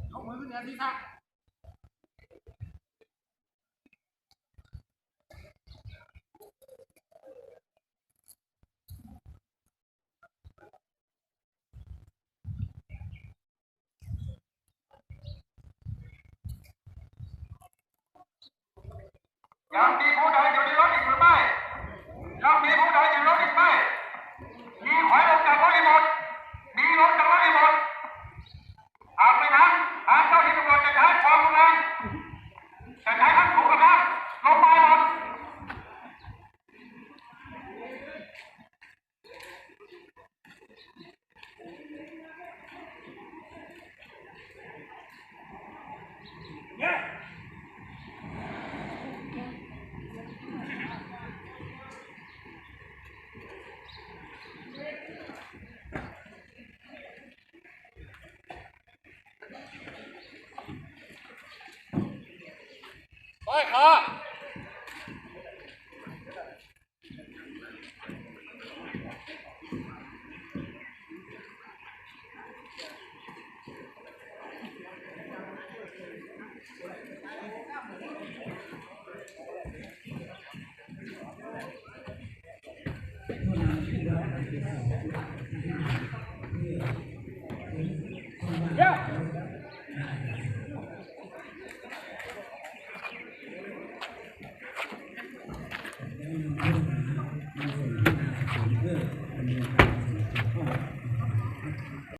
เอามือขึ้นเหนือศีรษะยังมีผู้ใดอยู่ในรถอีกหรือไม่ยังมีผู้ใดอยู่ในรถอีกไหมมีถอยลงจากรถอีกหมดมีลงจากรถอีกหมดหากไม่นั้นทางเจ้าหน้าที่ตำรวจจะใช้ความรุนแรงจะใช้ทั้งถูกกระทำลงไปหมดไปค่ะ